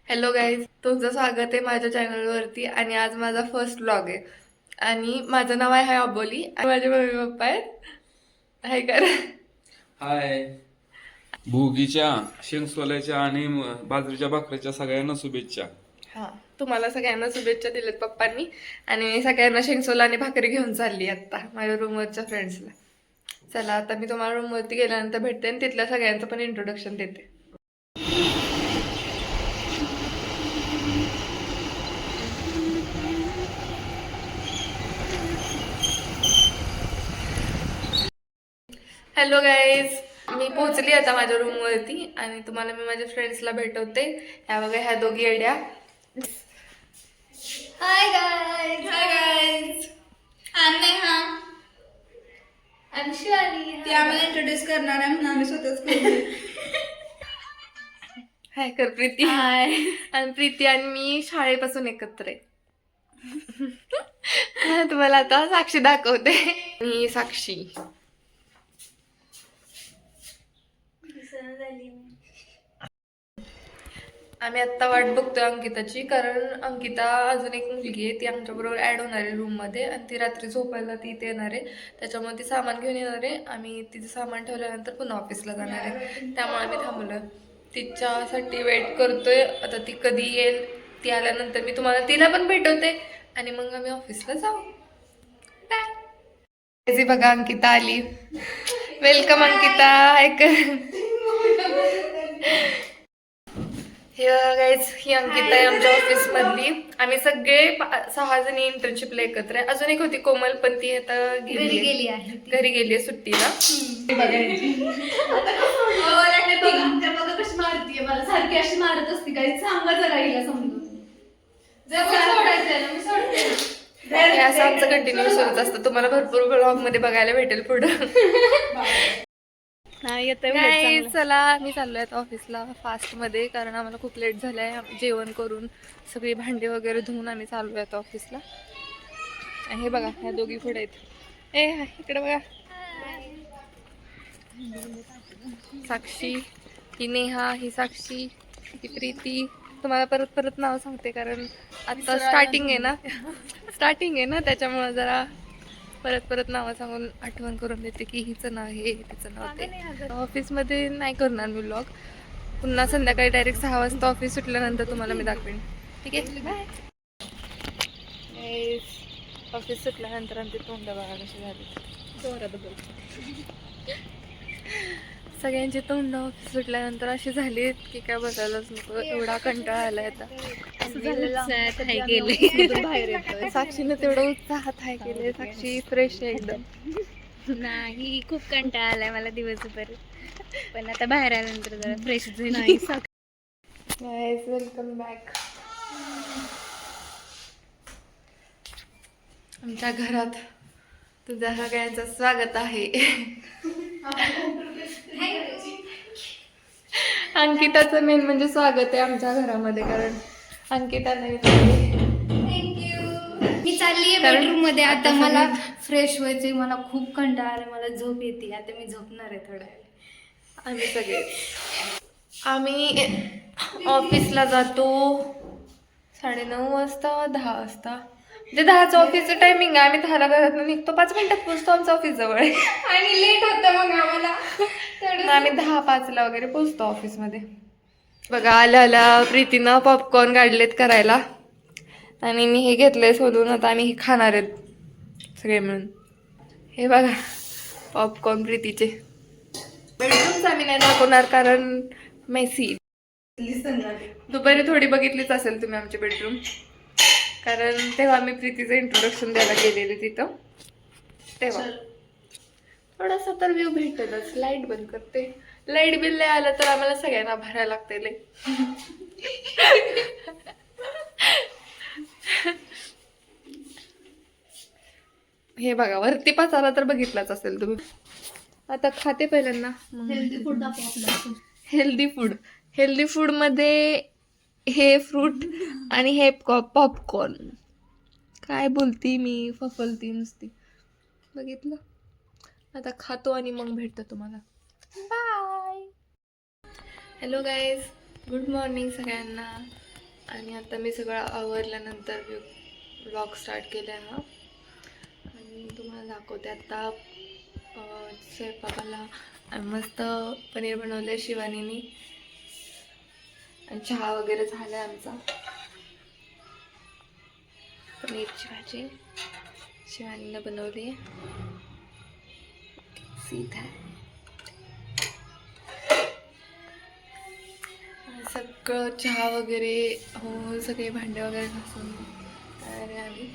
Hello guys, तुमचं स्वागत आहे माझ्या चॅनलवरती. आणि आज माझा फर्स्ट व्लॉग आहे आणि माझं नाव आहे अबोली आणि माझे मम्मी पप्पा आहेत. हाय कर. हाय. भोगीच्या शेंगसोल्याच्या आणि बाजरीच्या भाकरीच्या सगळ्यांना शुभेच्छा. हा, तुम्हाला सगळ्यांना शुभेच्छा दिल्यात पप्पांनी. आणि मी सगळ्यांना शेंगसोला आणि भाकरी घेऊन चालली आता माझ्या रूमवरच्या फ्रेंड्सला. चला, आता मी तुम्हाला रूमवरती गेल्यानंतर भेटते आणि तिथल्या सगळ्यांचं पण इंट्रोडक्शन देते. हॅलो गाईज, मी पोहोचली आता माझ्या रूमवरती आणि तुम्हाला मी माझ्या फ्रेंड्सला भेटवते. ह्या बघा, ह्या दोघी येड्या. Hi guys. Hi guys. Neha. आणि शिवानी. ती आम्हाला इंट्रोड्यूस करणार आहे म्हणून आम्ही स्वतःच करू. हाय कर प्रीती. हाय. आणि प्रीती आणि मी शाळेपासून एकत्र आहे. तुम्हाला आता साक्षी दाखवते. मी साक्षी. आम्ही आत्ता वाट बघतोय अंकिताची, कारण अंकिता अजून एक मुलगी आहे, ती आमच्याबरोबर ॲड होणार आहे रूममध्ये आणि ती रात्री झोपायला ती इथे येणार आहे. त्याच्यामुळे ती सामान घेऊन येणार आहे. आम्ही तिचं सामान ठेवल्यानंतर पुन्हा ऑफिसला जाणार आहे, त्यामुळे आम्ही थांबलोय. तिच्यासाठी वेट करतोय. आता ती कधी येईल, ती आल्यानंतर मी तुम्हाला तिला पण भेटवते आणि मग आम्ही ऑफिसला जाऊ. बाय. बघा, अंकिता आली. वेलकम अंकिता. ऐक, हे गाईज, ही अंकिता आहे आमच्या ऑफिस मधली. आम्ही सगळे 6 जणी इंटर्नशिपला एकत्र आहे. अजून एक होती कोमल, पण ती आता गेली आहे. घरी गेली आहे सुट्टीला. बघा कशी मारतीये मला, सारखी अशी मारत असते. काही सांगा जरा हिला समजून. सोडायचं मी सोडते. हे असं आमचं कंटिन्यू सुरूच असतं. तुम्हाला भरपूर ब्लॉग मध्ये बघायला भेटेल पुढं. चला, मी चाललोय आता ऑफिसला फास्ट मध्ये, कारण आम्हाला खूप लेट झालंय. जेवण करून सगळी भांडी वगैरे धुवून आम्ही चाललोय आता ऑफिसला. हे बघा, ह्या दोघी पुढे आहेत. इकडे बघा, साक्षी. ही नेहा, ही साक्षी, ही प्रीती. तुम्हाला परत परत नाव सांगते, कारण आता स्टार्टिंग आहे ना त्याच्यामुळे जरा परत परत नावं सांगून आठवण करून देते की हिचं नाव हे, तिचं नाव ते. ऑफिसमध्ये नाही करणार मी व्लॉग. पुन्हा संध्याकाळी डायरेक्ट 6 वाजता ऑफिस सुटल्यानंतर तुम्हाला मी दाखवेन. ठीक आहे, बाय. ऑफिस सुटल्यानंतर आमची तोंड बघा कशी झाली. सगळ्यांची तोंड ऑफिस सुटल्यानंतर अशी झाली की काय बसायलाच नको, एवढा कंटाळा आलाय आता. बाहेर येतोय. साक्षीने तेवढं उत्साहात हाय केले. साक्षी फ्रेश आहे एकदम. नाही, खूप कंटाळा आलाय मला दिवसभर, पण आता बाहेर आल्यानंतर जरा फ्रेश झाली. Guys, welcome back. आमच्या घरात तुझ्या सगळ्यांचं स्वागत आहे. अंकिताचं मेन म्हणजे स्वागत आहे आमच्या घरामध्ये, कारण अंकिता नाही. मी चाललीये बेडरूम मध्ये. आता मला फ्रेश व्हायचंय. मला खूप कंटाळा आलाय, मला झोप येते. आता मी झोपणार आहे थोड्या वेळ. आम्ही सगळे आम्ही ऑफिसला जातो 9:30 वाजता, 10 वाजता. म्हणजे 10चं ऑफिसचं टायमिंग आहे. आम्ही 10ला घरातून निघतो, 5 मिनिटात पोहोचतो. आमचं ऑफिस जवळ आहे आणि लेट होतं मग आम्हाला. आम्ही 10-5ला वगैरे पोहोचतो ऑफिसमध्ये. बघा, आल्या प्रीतीनं पॉपकॉर्न काढलेत करायला आणि मी हे घेतलंय सोडून. आता आम्ही हे खाणार आहेत सगळे मिळून. हे बघा, पॉपकॉर्न प्रीतीचे. बेडरूमच आम्ही नाही दाखवणार, कारण मेसी. दुपारी थोडी बघितलीच असेल तुम्ही आमची बेडरूम, कारण तेव्हा मी प्रीतीचं इंट्रोडक्शन द्यायला गेलेले तिथं. तेव्हा थोडासा तर व्ह्यू भेटेलच. लाईट बंद करते. लाईट बिल नाही आलं तर आम्हाला सगळ्यांना भरायला लागते लय. हे बघा, वरती पाचाला तर बघितलाच असेल तुम्ही. आता खाते पहिल्यांदा. हेल्दी फूड दाखव आपलं. हेल्दी फूड मध्ये हे फ्रूट आणि हे पॉपकॉर्न. काय बोलती मी, फफलती नुसती. बघितलं. आता खातो आणि मग भेटतो तुम्हाला. Bye. Hello guys, good morning सगळ्यांना. आणि आता मी सगळं आवरल्यानंतर व्लॉग स्टार्ट केला हा आणि तुम्हाला दाखवते आता स्वयंपाकाला. मस्त पनीर बनवले शिवानीने आणि चहा वगैरे झाला आमचा. पनीरची भाजी शिवानीनं बनवली आहे. सीधा सगळं चहा वगैरे हो सगळे भांडे वगैरे घासून तयार आहे आम्ही.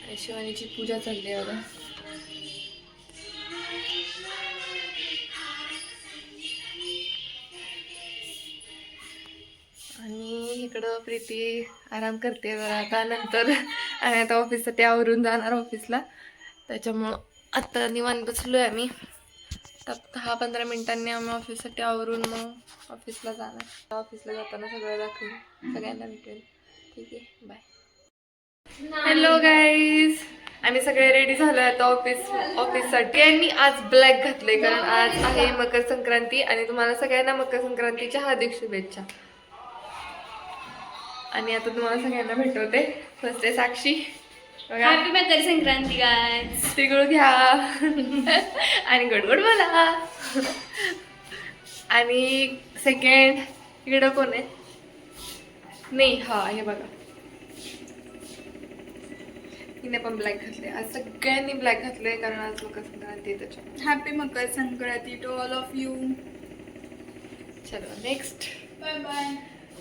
आणि शिवानीची पूजा चालली आहे बघा. आणि इकडं प्रीती आराम करते जरा आता. नंतर आणि आता ऑफिससाठी आवरून जाणार ऑफिसला, त्याच्यामुळं आत्ता निवांत बसलो आहे आम्ही. 10-15 मिनिटांनी आम्ही ऑफिससाठी आवरून मग ऑफिसला जाणार. ऑफिसला जाताना सगळं दाखवेल, सगळ्यांना भेटेल. ठीक आहे, बाय. हॅलो गाईज, आम्ही सगळे रेडी झालो आता ऑफिससाठी. आणि मी आज ब्लॅक घातले कारण आज आहे मकर संक्रांती आणि तुम्हाला सगळ्यांना मकर संक्रांतीच्या हार्दिक शुभेच्छा. आणि आता तुम्हाला सगळ्यांना भेटवते. फर्स्ट आहे साक्षी, हॅपी मकर संक्रांती गाईज. तिळगुळ घ्या आणि गडगड बोला. आणि सेकंड इकडं कोण आहे? नाही, हा हे बघा, हिने पण ब्लॅक घातले. आज सगळ्यांनी ब्लॅक घातले कारण आज मकर संक्रांती आहे त्याच्यामुळे. Happy Makar Sankranti to all of you. चलो नेक्स्ट. Bye bye.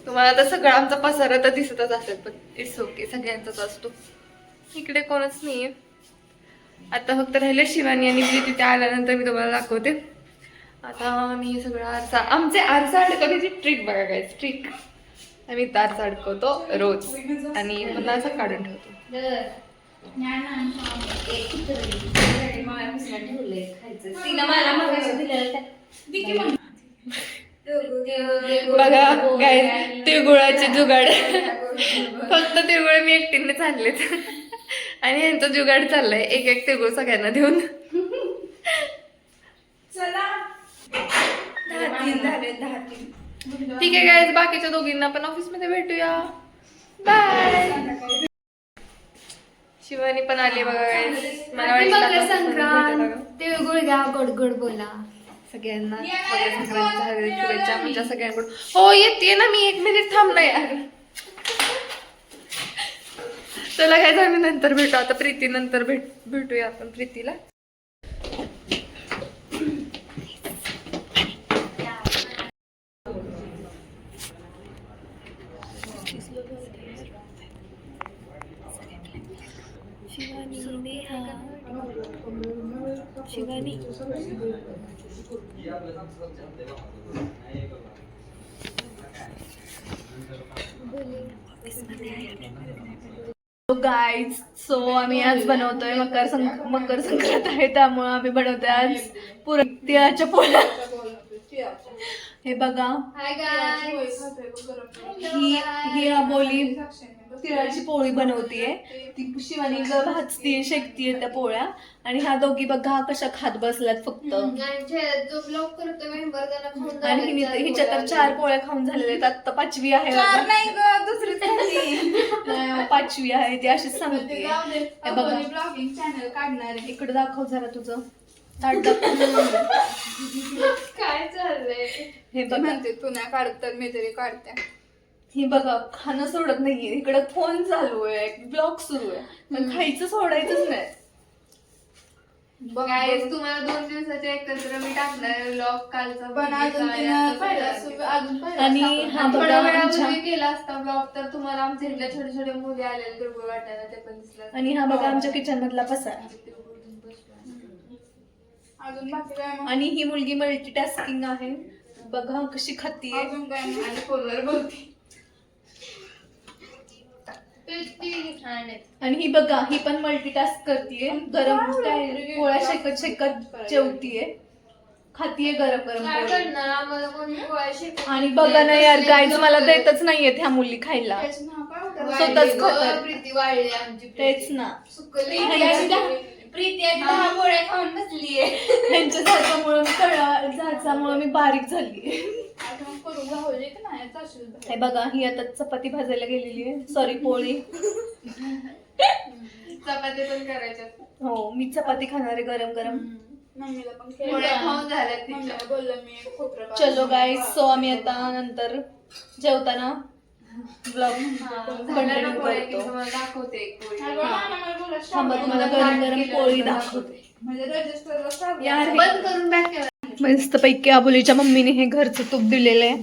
तुम्हाला तर सगळं आमचा पसारा तर दिसतच असेल, पण इट्स ओके, सगळ्यांचाच असतो. इकडे कोणच नाहीये. आता फक्त राहिले शिवानी आणि मी. तिथे आल्यानंतर मी तुम्हाला दाखवते. आता मी हे सगळं आमचे आरसा अडकवण्याची ट्रिक बघा काय. ट्रिक आम्ही आरसा अडकवतो रोज आणि पुन्हा असं काढून ठेवतो. तिनं मला मगाशी दिलेलं बघा काय तिळगुळाचे जुगाड. फक्त तिळगुळ मी एकटीने चाललेत आणि यांचा जुगाड चाललाय एक एक तिळगुळ सगळ्यांना देऊन. चला 10-3 झाले. 10-3. ठीक आहे गाईज, बाकीच्या दोघींना पण ऑफिसमध्ये भेटूया. बाय. शिवानी पण आली बघा गाईज. मला मकर वाटतं संक्रांत. तिळगुळ घ्या, गोड गोड बोला. सगळ्यांना मकर संक्रांतीच्या हार्दिक शुभेच्छा म्हणजे सगळ्यांकडून. हो येते ना मी, 1 मिनिट थांब ना यार. चला काय आम्ही नंतर भेटू. आता प्रीती नंतर भेटूया आपण प्रीतीला. शिवानी गाईज, सो आम्ही आज बनवतोय मकर संक्रांत आहे त्यामुळे आम्ही बनवतोय आज पुरण तिळाच्या पोळ्या. हे बघा, हाय गाईज. ही आबोली तिळाची पोळी बनवतीये. ती शिवानी भाजतीये, शेकतीये त्या पोळ्या. आणि ह्या दोघी बघा कशा खात बसल्यात फक्त. जो ब्लॉग करतो मेंबर त्याला खाऊन आणि हिच्या तर 4 पोळ्या खाऊन झालेल्या आहेत. आता 5वी आहे. 4 नाही ग, दुसरी 5वी आहे ती, अशीच सांगते. हे बघा, ब्लॉगिंग चॅनल काढणार आहे. इकडे दाखव जरा तुझं ताट दाखव. काय चाललंय? हे बघा, म्हणते तू नाही काढत तर मी तरी काढते. ही बघा खाणं सोडत नाहीये. इकडे फोन चालू आहे, ब्लॉग सुरू आहे, पण खायचं सोडायचंच नाही. गाईज तुम्हाला 2 दिवसाच्या एकत्र मी टाकणार व्लॉग कालचा. पण आणि हा बघा थोड्या आमच्या, वेळापूर्वी केला असता ब्लॉग तर तुम्हाला आमच्या इथल्या छोटे छोटे मुली आलेले तिळगुळ वाटायला ते पण दिसलं. आणि हा बघा आमच्या किचन मधला पसारा. अजून बाकी काय मग? आणि ही मुलगी मल्टीटास्किंग आहे. बघा कशी खातीये. अजून काय मग? आणि फोनवर बोलते. आणि ही बघा, ही पण मल्टीटास्क करतीये. गरम पोळ्या शेकत शेकत जेवतीये, खातीये गरम गरम काय पोळ्या. करणार आम्हाला कोणी पोळ्या शिकवून आणि बघा ना यार गाईज, मला देतच नाहीयेत ह्या मुली खायला. स्वतःच खातात. प्रीती वाळली आमची. तेच ना, सुकली. प्रीती 10 पोळ्या खाऊन बसलीये. ह्यांच्या झाचामुळे मी बारीक झाली. हे बघा ही आता चपाती भाजायला गेलेली आहे, सॉरी पोळी. चपाती पण करायच्या. हो मी चपाती खाणार आहे गरम गरम. पोळ्या खाऊन झाल्या तिच्या. चलो गाईज, सो आम्ही आता नंतर जेवताना ब्लॉग कंटिन्यू करतो. तुम्हाला दाखवते एक पोळी. थांबा तुम्हाला गरम गरम पोळी दाखवते. यार बंद करून बॅक केला. मस्त पैकी आबोलीच्या मम्मीने हे घरचं तूप दिलेलं आहे,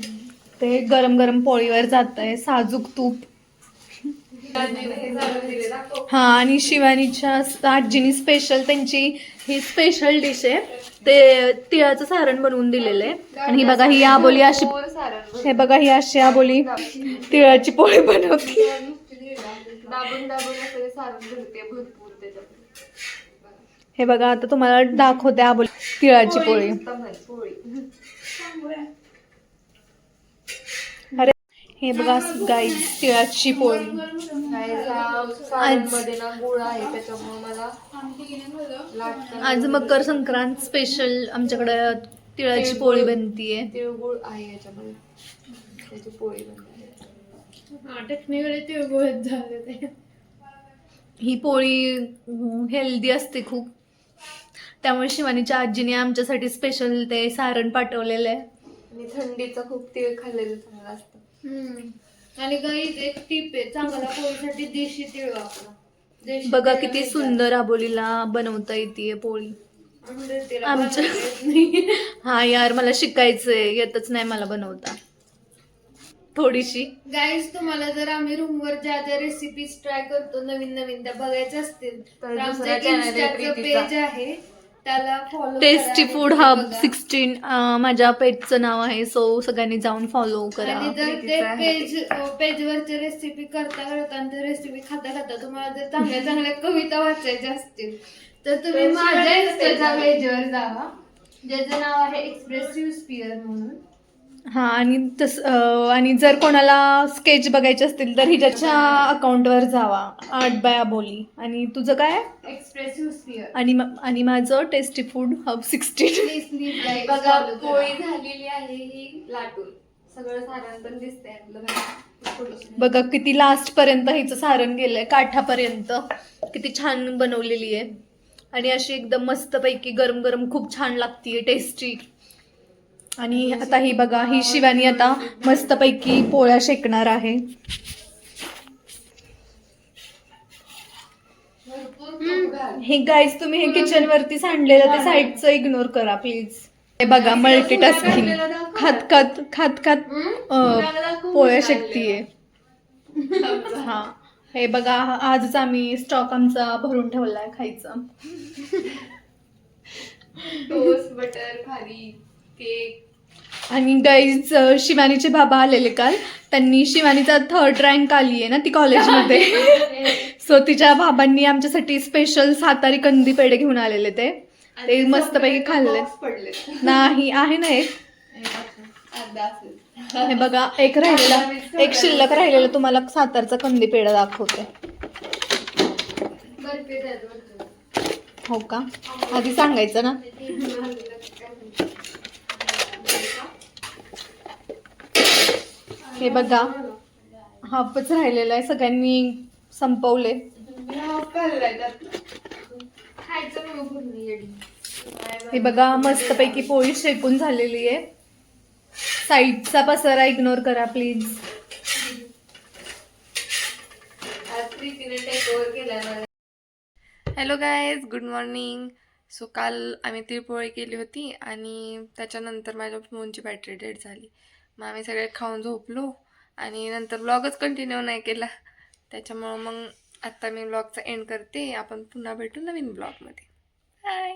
ते गरम गरम पोळीवर जात आहे, साजूक तूप. हा आणि शिवानीच्या आजीनी स्पेशल त्यांची ही स्पेशल डिश आहे, ते तिळाचं सारण बनवून दिलेलं आहे. आणि ही बघा ही आबोली अशी, हे बघा ही अशी आबोली तिळाची पोळी बनवते. दाबून दाबून असं सारण भरते भरपूर त्याच्यात. हे बघा आता तुम्हाला दाखवते आबोली तिळाची पोळी. अरे हे बघा गाईज तिळाची पोळी. मध्ये ना गुळ आहे त्याच्यामुळे मला लागतं. आज मकर संक्रांत स्पेशल आमच्याकडे तिळाची पोळी बनतीये. तिळगुळ आहे याच्यामध्ये, त्याची पोळी बनते. ही पोळी हेल्दी असते खूप, त्यामुळे शिवानीच्या आजीने आमच्यासाठी स्पेशल ते सारण पाठवलेलं आहे. आणि थंडीचं खूप तीळ खाल्लेलं चांगलं असतं. आणि गाईज एक टिप आहे, चांगला पोळीसाठी देशी तीळ वापरा. देशी बघा तीळ किती आणि सुंदर आबोलीला बनवता येते पोळी. म्हणजे तिला आमच्या बनवता येत नाही. हा यार मला शिकायचंय, येतच नाही मला बनवता थोडीशी. गाईज तुम्हाला जर आम्ही रूमवर ज्या ज्या रेसिपीज ट्राय करतो नवीन नवीन त्या बघायच्या असतील तर आमचं दुसऱ्या channel आहे इन्स्टाचं प्रीतीचा. पेज आहे, त्याला फॉलो टेस्टी फूड हब 16 माझ्या पेजचं नाव आहे, सो सगळ्यांनी जाऊन फॉलो करा. आणि जर ते प्रीतीचा आहे. पेजवरच्या रेसिपी करता करता आणि त्या रेसिपी खाता खाता तुम्हाला जर चांगल्या चांगल्या कविता वाचायच्या असतील तर तुम्ही माझ्या इन्स्टाच्या पेजवर जावा, ज्याचं नाव आहे एक्सप्रेसिव्ह स्पीअर म्हणून. हा आणि जर कोणाला स्केच बघायचे असतील तर हिच्याच्या अकाउंटवर जावा, आर्ट बाय आबोली. आणि तुझं काय? Expressive sphere. आणि माझं टेस्टी फूड हब 16. बघा पोळी झालेली आहे ही लाटून, सगळं सारण पण दिसतंय आपलं बघा. बघा किती लास्ट पर्यंत हिचं सारण गेलंय, काठापर्यंत. किती छान बनवलेली आहे आणि अशी एकदम मस्त पैकी गरम गरम खूप छान लागतीये, टेस्टी. आणि आता ही बघा ही शिवानी आता मस्त पैकी पोळ्या शेकणार आहे. हे गाईज तुम्ही हे किचन वरती सांडलेलं ते साईडचं इग्नोर करा प्लीज. हे बघा मल्टीटास्किंग, खात खात खात खात पोळ्या शेकतीये. हा हे बघा आजच आम्ही स्टॉक आमचा भरून ठेवलाय खायचा. टोस्ट, बटर, खारी, केक. आणि गाईज शिवानीचे बाबा आलेले काल, त्यांनी शिवानीचा 3rd रँक आली आहे ना ती कॉलेजमध्ये, सो तिच्या बाबांनी आमच्यासाठी स्पेशल सातारी कंदी पेढे घेऊन आलेले, ते मस्तपैकी खाल्ले. नाही आहे ना एक, हे बघा एक राहिलेला, एक शिल्लक राहिलेला तुम्हाला सातारचा कंदी पेढा दाखवते. हो का, आधी सांगायचं ना. हे बघा हाफच राहिलेला आहे, सगळ्यांनी संपवले. हे बघा मस्तपैकी पोळी शेकून झालेली आहे. साईडचा पसारा इग्नोर करा please. Hello guys, good morning. So काल आम्ही तिळपोळी केली होती आणि त्याच्यानंतर माझ्या फोनची बॅटरी डेड झाली. मग आम्ही सगळे खाऊन झोपलो आणि नंतर ब्लॉगच कंटिन्यू नाही केला. त्याच्यामुळं मग आत्ता मी ब्लॉगचा एंड करते. आपण पुन्हा भेटू नवीन ब्लॉगमध्ये. बाय.